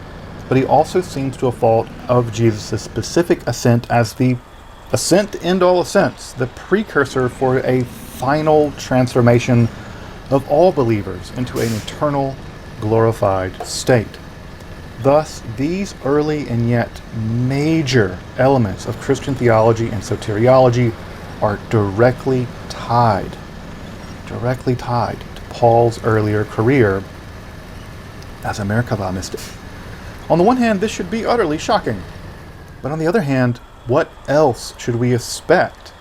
but he also seems to have thought of Jesus' specific ascent as the ascent to end all ascents, the precursor for a final transformation of all believers into an eternal, glorified state. Thus, these early and yet major elements of Christian theology and soteriology are directly tied to Paul's earlier career as a Merkabah mystic. On the one hand, this should be utterly shocking, but on the other hand, what else should we expect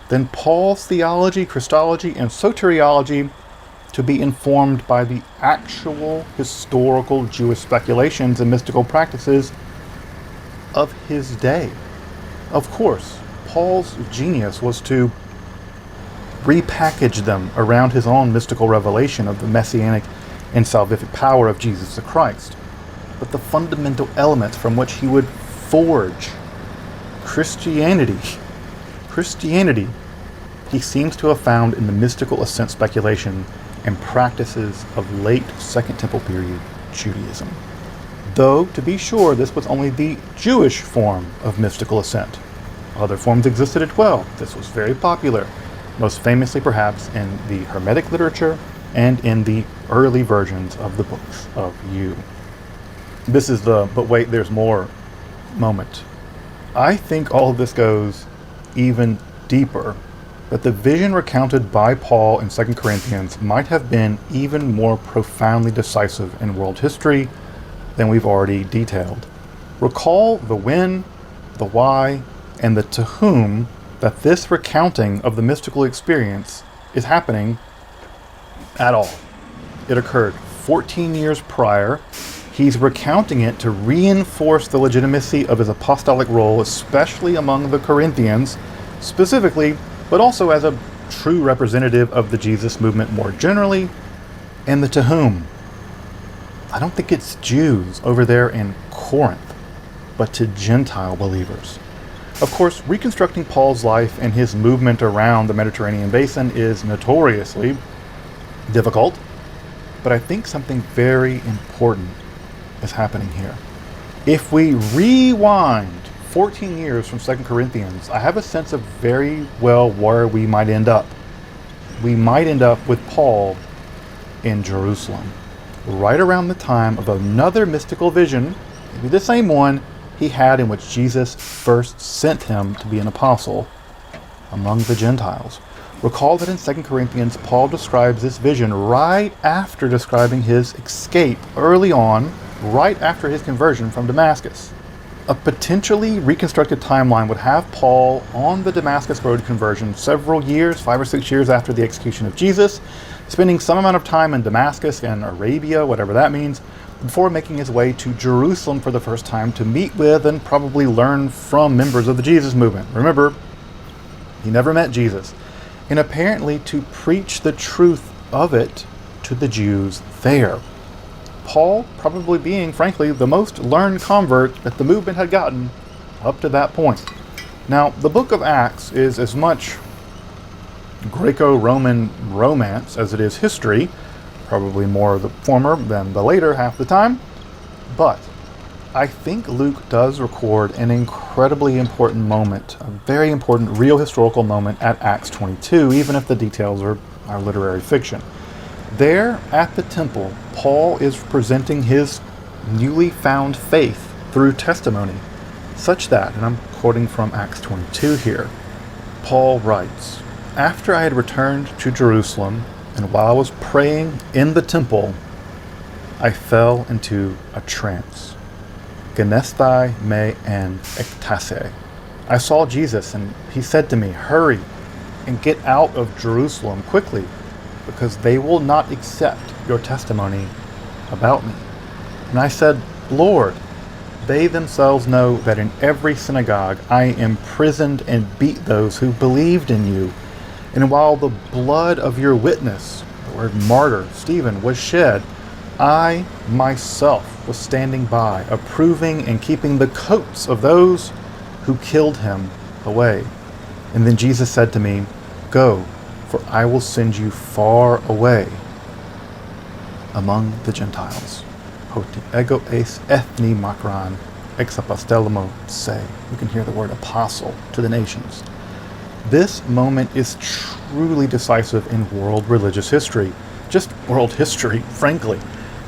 than Paul's theology, Christology, and soteriology to be informed by the actual historical Jewish speculations and mystical practices of his day? Of course, Paul's genius was to repackaged them around his own mystical revelation of the messianic and salvific power of Jesus the Christ. But the fundamental elements from which he would forge Christianity, he seems to have found in the mystical ascent speculation and practices of late Second Temple period Judaism. Though, to be sure, this was only the Jewish form of mystical ascent. Other forms existed as well. This was very popular, most famously perhaps in the Hermetic literature and in the early versions of the books of You. This is the "but wait, there's more" moment. I think all of this goes even deeper, that the vision recounted by Paul in 2 Corinthians might have been even more profoundly decisive in world history than we've already detailed. Recall the when, the why, and the to whom that this recounting of the mystical experience is happening at all. It occurred 14 years prior. He's recounting it to reinforce the legitimacy of his apostolic role, especially among the Corinthians, specifically, but also as a true representative of the Jesus movement more generally. And the to whom. I don't think it's Jews over there in Corinth, but to Gentile believers. Of course, reconstructing Paul's life and his movement around the Mediterranean basin is notoriously difficult, but I think something very important is happening here. If we rewind 14 years from 2 Corinthians, I have a sense of very well where we might end up. We might end up with Paul in Jerusalem, right around the time of another mystical vision, maybe the same one he had in which Jesus first sent him to be an apostle among the Gentiles. Recall that in 2 Corinthians, Paul describes this vision right after describing his escape early on, right after his conversion from Damascus. A potentially reconstructed timeline would have Paul on the Damascus road to conversion several years, 5 or 6 years after the execution of Jesus, spending some amount of time in Damascus and Arabia, whatever that means, before making his way to Jerusalem for the first time to meet with and probably learn from members of the Jesus movement. Remember, he never met Jesus. And apparently to preach the truth of it to the Jews there. Paul probably being, frankly, the most learned convert that the movement had gotten up to that point. Now, the book of Acts is as much Greco-Roman romance as it is history, probably more the former than the later half the time, but I think Luke does record an incredibly important moment, a very important real historical moment at Acts 22, even if the details are literary fiction. There at the temple, Paul is presenting his newly found faith through testimony, such that, and I'm quoting from Acts 22 here, Paul writes, "After I had returned to Jerusalem, and while I was praying in the temple, I fell into a trance. Genestai me en ektase. I saw Jesus, and he said to me, 'Hurry and get out of Jerusalem quickly, because they will not accept your testimony about me.' And I said, 'Lord, they themselves know that in every synagogue I imprisoned and beat those who believed in you. And while the blood of your witness,'" the word martyr, Stephen, "was shed, I myself was standing by, approving and keeping the coats of those who killed him away. And then Jesus said to me, 'Go, for I will send you far away among the Gentiles.' Hoti ego eis ethni makran exapostelemo se." You can hear the word apostle to the nations. This moment is truly decisive in world religious history. Just world history, frankly.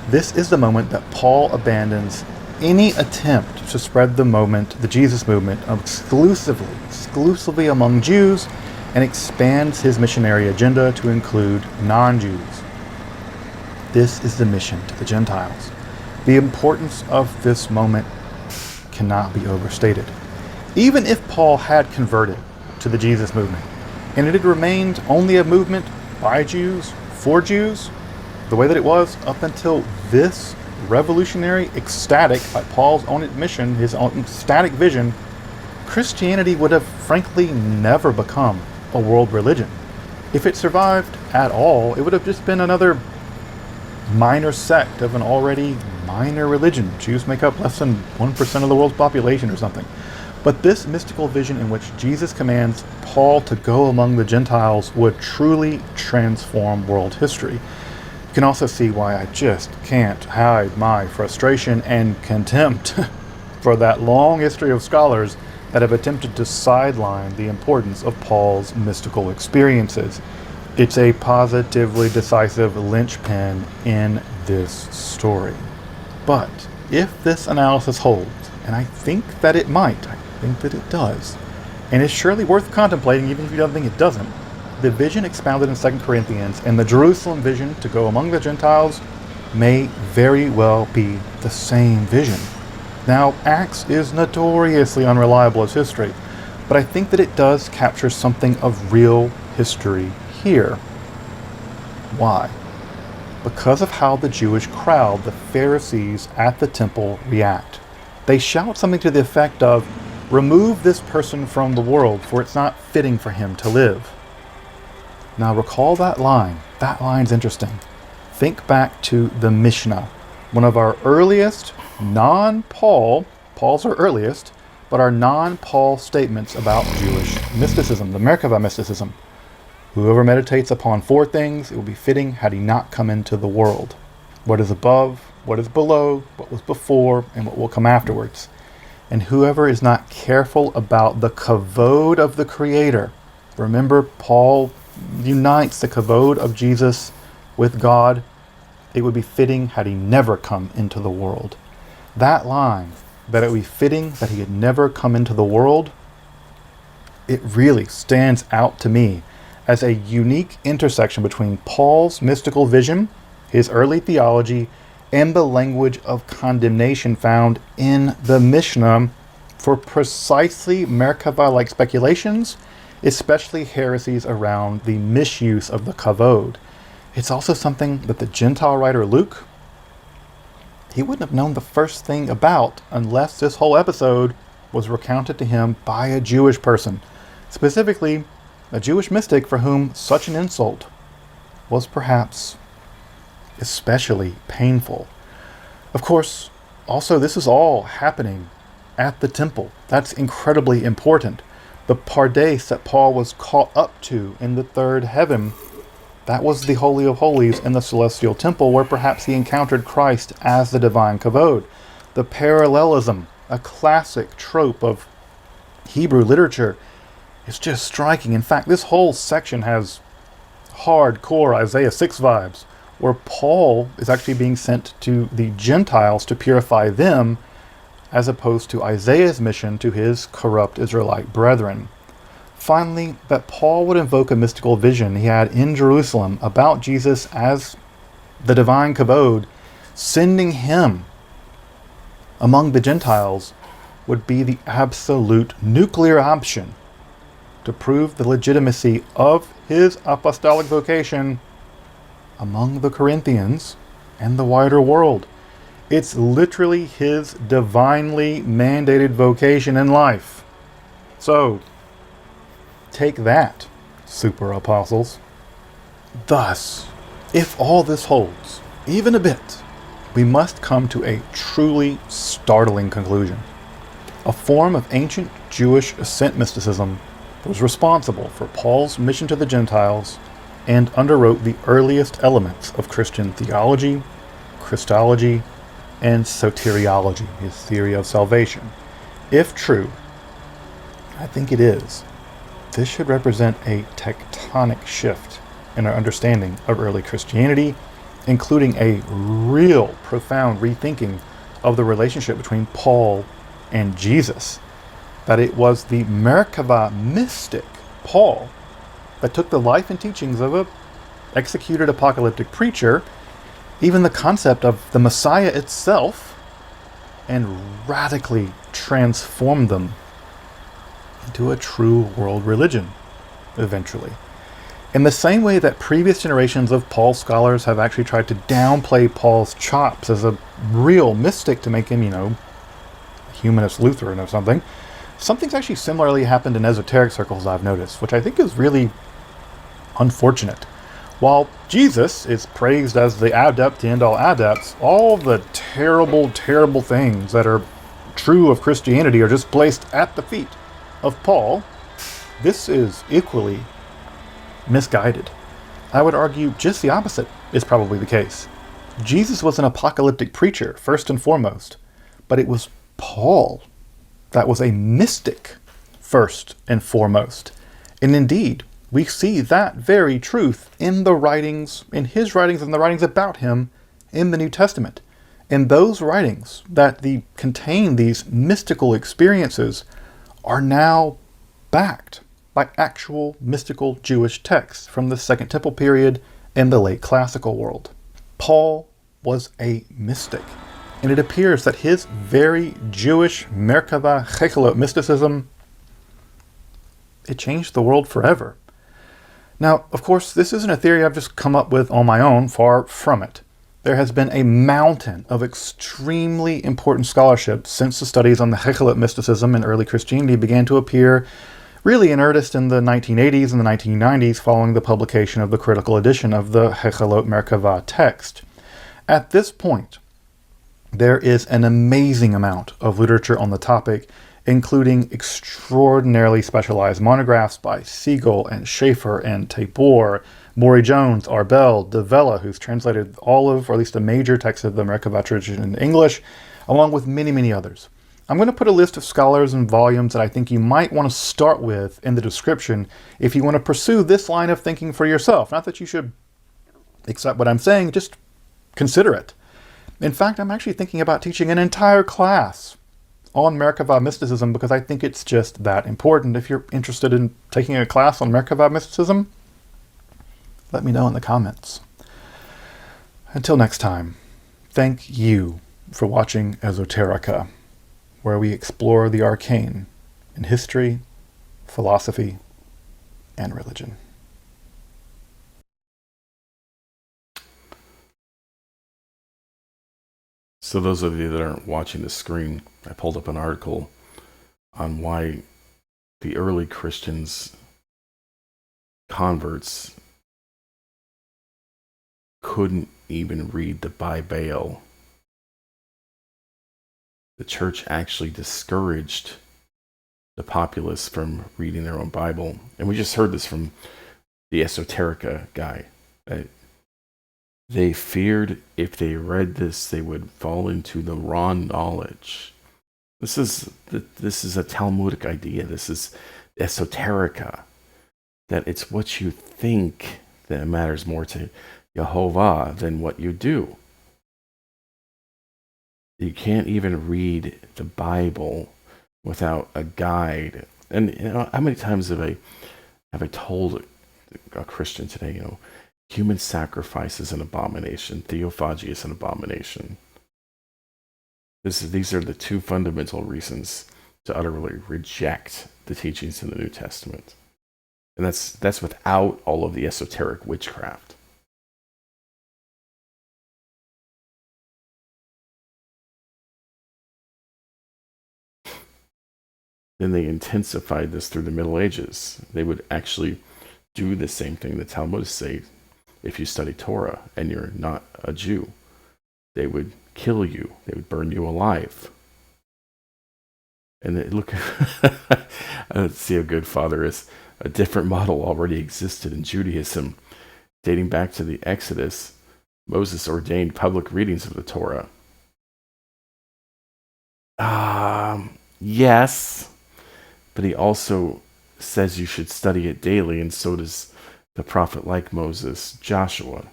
This is the moment that Paul abandons any attempt to spread the Jesus movement exclusively among Jews, and expands his missionary agenda to include non-Jews. This is the mission to the Gentiles. The importance of this moment cannot be overstated. Even if Paul had converted to the Jesus movement, and it had remained only a movement by Jews, for Jews, the way that it was up until this revolutionary, ecstatic, by Paul's own admission, his own ecstatic vision, Christianity would have frankly never become a world religion. If it survived at all, it would have just been another minor sect of an already minor religion. Jews make up less than 1% of the world's population or something. But this mystical vision in which Jesus commands Paul to go among the Gentiles would truly transform world history. You can also see why I just can't hide my frustration and contempt for that long history of scholars that have attempted to sideline the importance of Paul's mystical experiences. It's a positively decisive linchpin in this story. But if this analysis holds, and I think that it might, I think that it does, and it's surely worth contemplating even if you don't think it doesn't, the vision expounded in 2 Corinthians and the Jerusalem vision to go among the Gentiles may very well be the same vision. Now, Acts is notoriously unreliable as history, but I think that it does capture something of real history here. Why? Because of how the Jewish crowd, the Pharisees at the temple, react. They shout something to the effect of, "Remove this person from the world, for it's not fitting for him to live." Now recall that line. That line's interesting. Think back to the Mishnah, one of our earliest non-Paul, Paul's our earliest, but our non-Paul statements about Jewish mysticism, the Merkava mysticism. Whoever meditates upon four things, it will be fitting had he not come into the world. What is above, what is below, what was before, and what will come afterwards. And whoever is not careful about the kavod of the Creator. Remember, Paul unites the kavod of Jesus with God. It would be fitting had he never come into the world. That line, that it would be fitting that he had never come into the world, it really stands out to me as a unique intersection between Paul's mystical vision, his early theology, and the language of condemnation found in the Mishnah for precisely Merkava-like speculations, especially heresies around the misuse of the kavod. It's also something that the Gentile writer Luke, he wouldn't have known the first thing about unless this whole episode was recounted to him by a Jewish person, specifically a Jewish mystic for whom such an insult was perhaps especially painful. Of course, also this is all happening at the temple. That's incredibly important. The Pardes that Paul was caught up to in the third heaven, that was the Holy of Holies in the celestial temple where perhaps he encountered Christ as the divine kavod. The parallelism, a classic trope of Hebrew literature, is just striking. In fact, this whole section has hardcore Isaiah 6 vibes, where Paul is actually being sent to the Gentiles to purify them, as opposed to Isaiah's mission to his corrupt Israelite brethren. Finally, that Paul would invoke a mystical vision he had in Jerusalem about Jesus as the divine kavod, sending him among the Gentiles, would be the absolute nuclear option to prove the legitimacy of his apostolic vocation among the Corinthians and the wider world. It's literally his divinely mandated vocation in life. So, take that, super apostles. Thus, if all this holds, even a bit, we must come to a truly startling conclusion. A form of ancient Jewish ascent mysticism was responsible for Paul's mission to the Gentiles and underwrote the earliest elements of Christian theology, Christology, and soteriology, his theory of salvation. If true, I think it is, this should represent a tectonic shift in our understanding of early Christianity, including a real profound rethinking of the relationship between Paul and Jesus. That it was the Merkava mystic, Paul, that took the life and teachings of a executed apocalyptic preacher, even the concept of the Messiah itself, and radically transformed them into a true world religion, eventually. In the same way that previous generations of Paul scholars have actually tried to downplay Paul's chops as a real mystic to make him, humanist Lutheran or something, something's actually similarly happened in esoteric circles I've noticed, which I think is really unfortunate. While Jesus is praised as the adept to end all adepts, all the terrible, terrible things that are true of Christianity are just placed at the feet of Paul. This is equally misguided. I would argue just the opposite is probably the case. Jesus was an apocalyptic preacher, first and foremost, but it was Paul that was a mystic, first and foremost. And indeed, we see that very truth in the writings, in his writings and the writings about him in the New Testament. And those writings that contain these mystical experiences are now backed by actual mystical Jewish texts from the Second Temple period and the late classical world. Paul was a mystic, and it appears that his very Jewish Merkava Chechelot mysticism, it changed the world forever. Now, of course, this isn't a theory I've just come up with on my own, far from it. There has been a mountain of extremely important scholarship since the studies on the Chechelot mysticism in early Christianity began to appear really in earnest in the 1980s and the 1990s following the publication of the critical edition of the Chechelot Merkava text. At this point, there is an amazing amount of literature on the topic, including extraordinarily specialized monographs by Siegel and Schaeffer and Tabor, Maury Jones, Arbel, De Vella, who's translated all of, or at least a major text of the Merkava tradition in English, along with many, many others. I'm going to put a list of scholars and volumes that I think you might want to start with in the description if you want to pursue this line of thinking for yourself. Not that you should accept what I'm saying, just consider it. In fact, I'm actually thinking about teaching an entire class on Merkava mysticism because I think it's just that important. If you're interested in taking a class on Merkava mysticism, let me know in the comments. Until next time, thank you for watching Esoterica, where we explore the arcane in history, philosophy, and religion. So those of you that aren't watching the screen, I pulled up an article on why the early Christians, converts, couldn't even read the Bible. The church actually discouraged the populace from reading their own Bible. And we just heard this from the Esoterica guy. They feared if they read this, they would fall into the wrong knowledge. This is a Talmudic idea. This is Esoterica. That it's what you think that matters more to Jehovah than what you do. You can't even read the Bible without a guide. And you know, how many times have I told a Christian today, human sacrifice is an abomination. Theophagy is an abomination. These are the two fundamental reasons to utterly reject the teachings in the New Testament. And that's without all of the esoteric witchcraft. Then they intensified this through the Middle Ages. They would actually do the same thing the Talmudists say. If you study Torah and you're not a Jew, they would kill you. They would burn you alive. And look, let's see how good Father is. A different model already existed in Judaism, dating back to the Exodus. Moses ordained public readings of the Torah. Yes, but he also says you should study it daily, and so does the prophet like Moses, Joshua.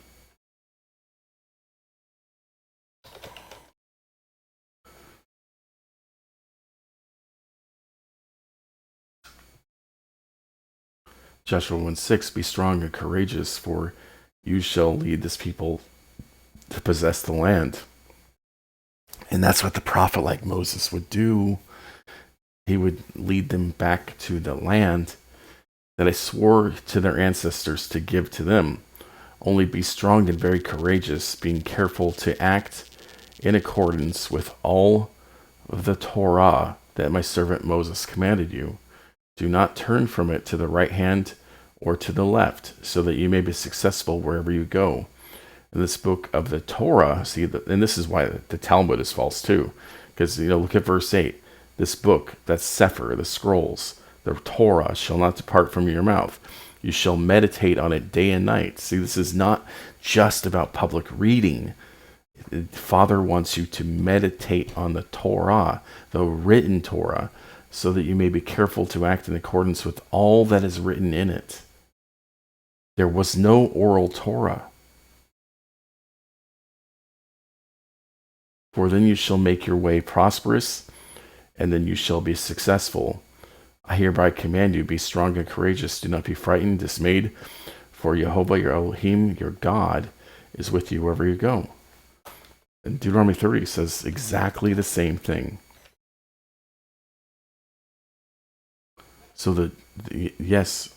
Joshua 1:6, be strong and courageous, for you shall lead this people to possess the land. And that's what the prophet like Moses would do. He would lead them back to the land that I swore to their ancestors to give to them. Only be strong and very courageous, being careful to act in accordance with all of the Torah that my servant Moses commanded you. Do not turn from it to the right hand or to the left, so that you may be successful wherever you go. In this book of the Torah, and this is why the Talmud is false too, because look at verse 8. This book, that's Sefer, the scrolls, the Torah, shall not depart from your mouth. You shall meditate on it day and night. See, this is not just about public reading. Father wants you to meditate on the Torah, the written Torah, so that you may be careful to act in accordance with all that is written in it. There was no oral Torah. For then you shall make your way prosperous, and then you shall be successful. I hereby command you, be strong and courageous. Do not be frightened, dismayed, for Jehovah your Elohim, your God, is with you wherever you go. And Deuteronomy 30 says exactly the same thing. So yes,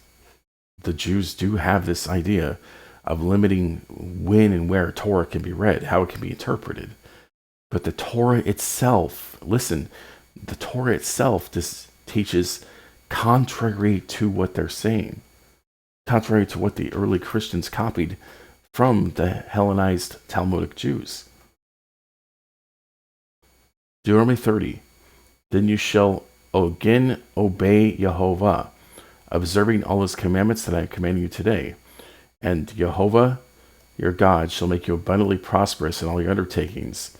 the Jews do have this idea of limiting when and where Torah can be read, how it can be interpreted. But the Torah itself, listen, the Torah itself teaches contrary to what they're saying, contrary to what the early Christians copied from the Hellenized Talmudic Jews. Deuteronomy 30, then you shall again obey Jehovah, observing all his commandments that I am commanding you today. And Jehovah, your God, shall make you abundantly prosperous in all your undertakings,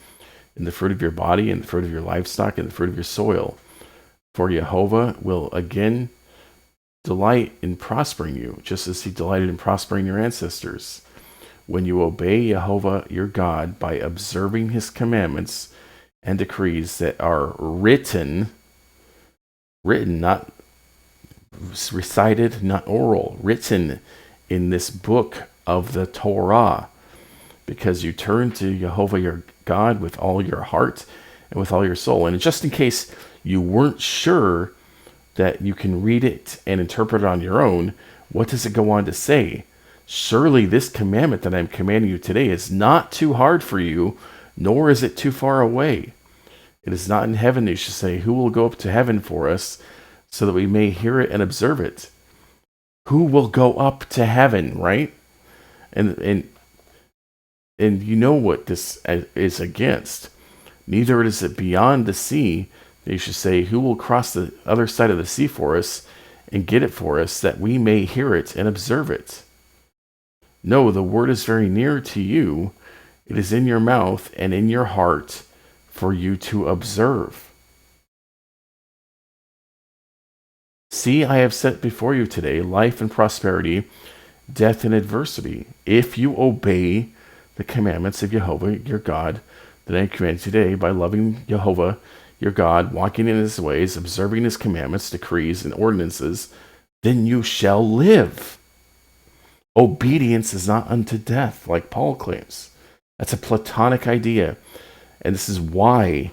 in the fruit of your body, in the fruit of your livestock, and the fruit of your soil. For Jehovah will again delight in prospering you, just as he delighted in prospering your ancestors. When you obey Jehovah your God by observing his commandments and decrees that are written, not recited, not oral, written in this book of the Torah, because you turn to Jehovah your God with all your heart and with all your soul. And just in case you weren't sure that you can read it and interpret it on your own, what does it go on to say? Surely this commandment that I'm commanding you today is not too hard for you, nor is it too far away. It is not in heaven, you should say, who will go up to heaven for us so that we may hear it and observe it? Who will go up to heaven, right? And you know what this is against. Neither is it beyond the sea. They should say, who will cross the other side of the sea for us and get it for us, that we may hear it and observe it? No, the word is very near to you. It is in your mouth and in your heart for you to observe. See, I have set before you today life and prosperity, death and adversity. If you obey the commandments of Jehovah your God that I command today, by loving Jehovah your God, walking in his ways, observing his commandments, decrees, and ordinances, then you shall live. Obedience is not unto death, like Paul claims. That's a Platonic idea. And this is why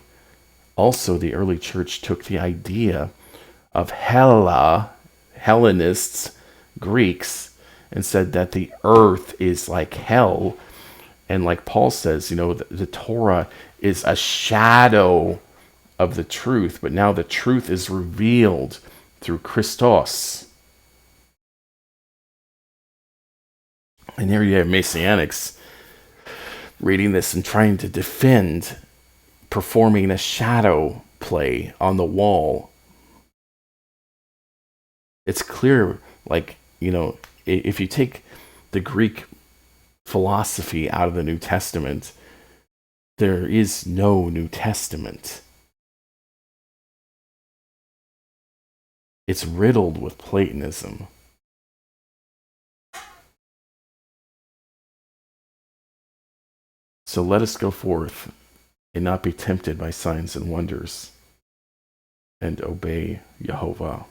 also the early church took the idea of Hellenists, Greeks, and said that the earth is like hell. And like Paul says, the Torah is a shadow of the truth, but now the truth is revealed through Christos. And here you have Messianics reading this and trying to defend performing a shadow play on the wall. It's clear, if you take the Greek philosophy out of the New Testament, there is no New Testament. It's riddled with Platonism. So let us go forth and not be tempted by signs and wonders, and obey Jehovah.